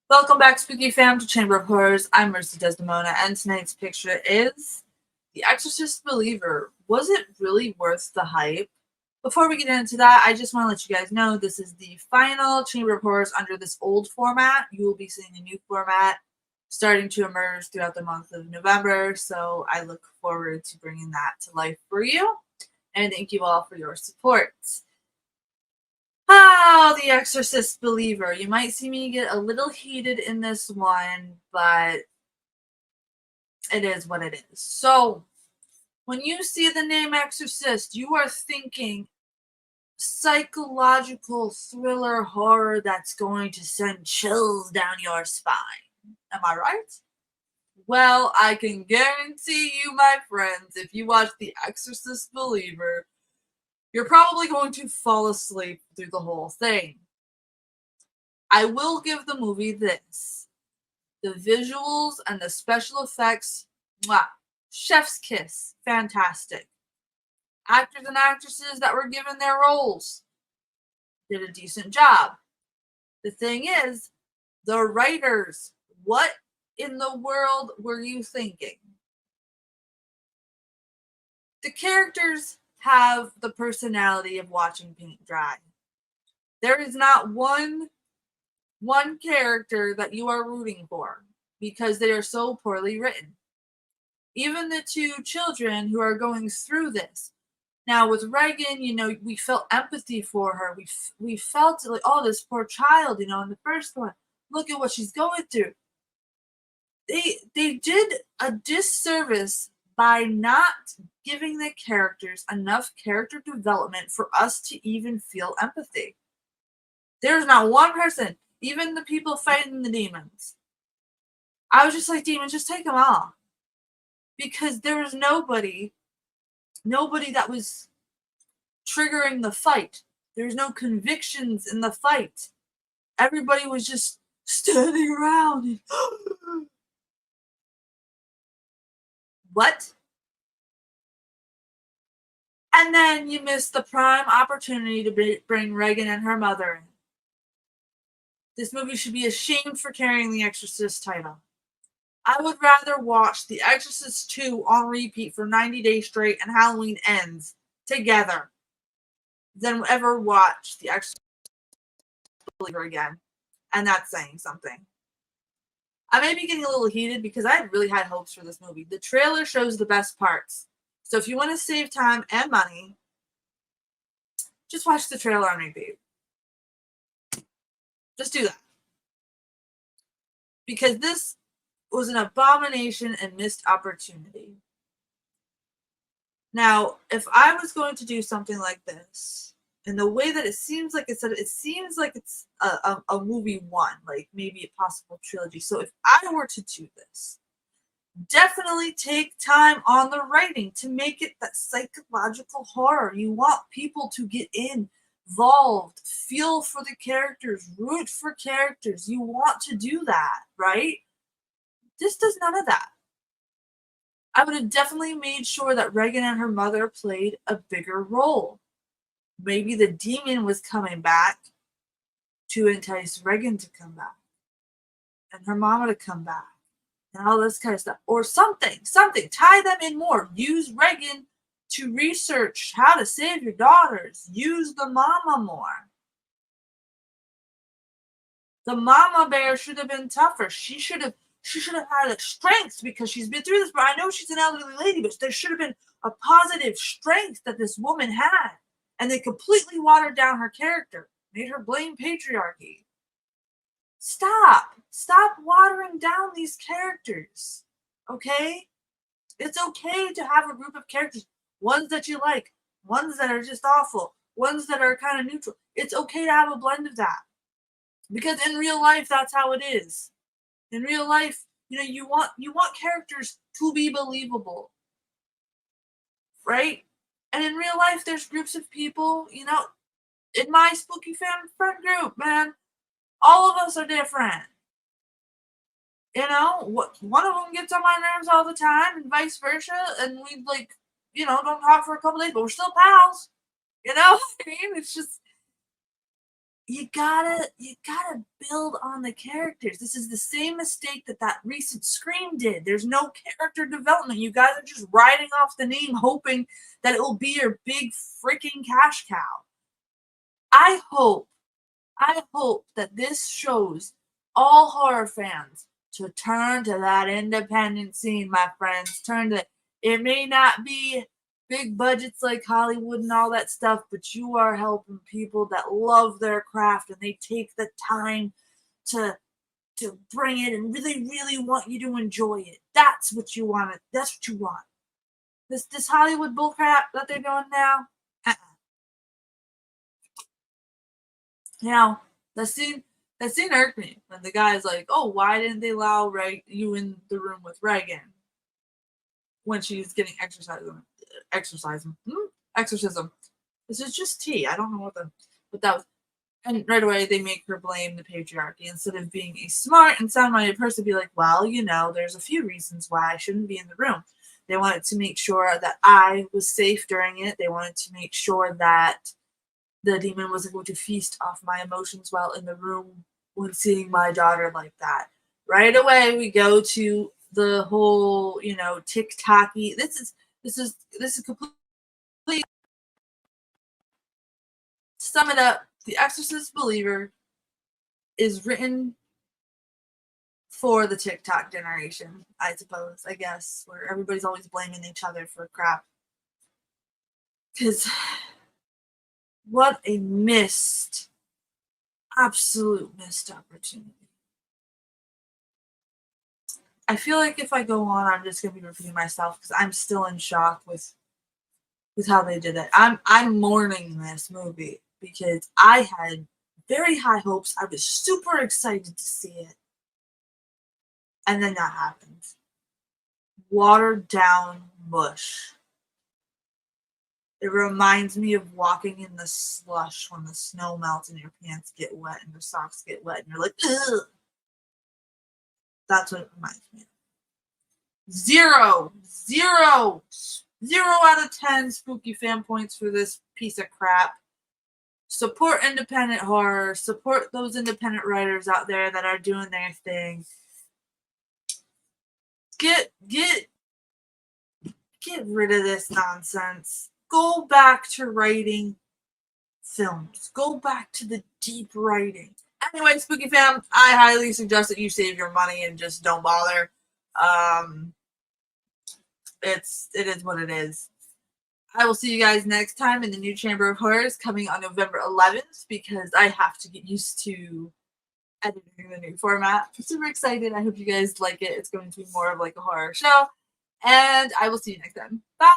Welcome back, Spooky Fam, to Chamber of Horrors. I'm Mercy Desdemona, and tonight's picture is The Exorcist Believer. Was it really worth the hype? Before we get into that, I just want to let you guys know this is the final Chamber of Horrors under this old format. You will be seeing a new format starting to emerge throughout the month of November, so I look forward to bringing that to life for you. And thank you all for your support. The Exorcist Believer. You might see me get a little heated in this one, but it is what it is. So, when you see the name Exorcist, you are thinking psychological thriller horror that's going to send chills down your spine. Am I right? Well, I can guarantee you, my friends, if you watch The Exorcist Believer, you're probably going to fall asleep through the whole thing. I will give the movie this. The visuals and the special effects, mwah, chef's kiss, fantastic. Actors and actresses that were given their roles did a decent job. The thing is, the writers, what in the world were you thinking? The characters have the personality of watching paint dry. There is not one character that you are rooting for because they are so poorly written. Even the two children who are going through this. Now with Regan, we felt empathy for her. We felt like, oh, this poor child, in the first one. Look at what she's going through. They did a disservice by not giving the characters enough character development for us to even feel empathy. There's not one person, even the people fighting the demons. I was just like, demons, just take them off. Because there was nobody that was triggering the fight. There's no convictions in the fight. Everybody was just standing around and what? And then you missed the prime opportunity to bring Regan and her mother in. This movie should be ashamed for carrying the Exorcist title. I would rather watch The Exorcist 2 on repeat for 90 days straight and Halloween Ends together than ever watch The Exorcist Believer again. And that's saying something. I may be getting a little heated because I had really high hopes for this movie. The trailer shows the best parts. So if you want to save time and money, just watch the trailer on repeat. Just do that. Because this was an abomination and missed opportunity. Now, if I was going to do something like this, and the way that it seems like it's a movie one, like maybe a possible trilogy. So if I were to do this, definitely take time on the writing to make it that psychological horror. You want people to get involved, feel for the characters, root for characters. You want to do that, right? This does none of that. I would have definitely made sure that Regan and her mother played a bigger role. Maybe the demon was coming back to entice Regan to come back and her mama to come back and all this kind of stuff. Or something. Tie them in more. Use Regan to research how to save your daughters. Use the mama more. The mama bear should have been tougher. She should have had a strength because she's been through this. But I know she's an elderly lady, but there should have been a positive strength that this woman had. And they completely watered down her character, made her blame patriarchy. Stop watering down these characters, okay? It's okay to have a group of characters, ones that you like, ones that are just awful, ones that are kind of neutral. It's okay to have a blend of that. Because in real life, that's how it is. In real life, you want characters to be believable, right? And in real life, there's groups of people, in my spooky fan friend group, man, all of us are different. One of them gets on my nerves all the time, and vice versa, and we don't talk for a couple days, but we're still pals. You know what I mean? It's just you gotta build on the characters. This is the same mistake that recent Scream did. There's no character development. You guys are just riding off the name, hoping that it will be your big freaking cash cow. I hope that this shows all horror fans to turn to that independent scene, my friends. Turn to it. May not be big budgets like Hollywood and all that stuff, but you are helping people that love their craft and they take the time to bring it and really, really want you to enjoy it. That's what you want. That's what you want. This Hollywood bullcrap that they're doing now. You know, the scene irked me when the guy's like, "Oh, why didn't they allow you in the room with Reagan when she's getting exorcism? This is just tea. I don't know what that was." And right away they make her blame the patriarchy instead of being a smart and sound-minded person. Be like, "Well, there's a few reasons why I shouldn't be in the room." They wanted to make sure that I was safe during it. They wanted to make sure that the demon wasn't going to feast off my emotions while in the room when seeing my daughter like that. Right away, we go to the whole, TikTok-y. This is complete. To sum it up, The Exorcist Believer is written for the TikTok generation, I suppose, I guess, where everybody's always blaming each other for crap. Because what a absolute missed opportunity. I feel like if I go on, I'm just gonna be repeating myself because I'm still in shock with how they did it. I'm mourning this movie because I had very high hopes. I was super excited to see it, and then that happened. Watered down mush. It reminds me of walking in the slush when the snow melts and your pants get wet and your socks get wet and you're like, ugh. That's what it reminds me of. 0 out of 10 spooky fan points for this piece of crap. Support independent horror. Support those independent writers out there that are doing their thing. Get rid of this nonsense. Go back to writing films. Go back to the deep writing. Anyway, spooky fam, I highly suggest that you save your money and just don't bother. It is what it is. I will see you guys next time in the new Chamber of Horrors coming on November 11th because I have to get used to editing the new format. I'm super excited. I hope you guys like it. It's going to be more of like a horror show. And I will see you next time. Bye.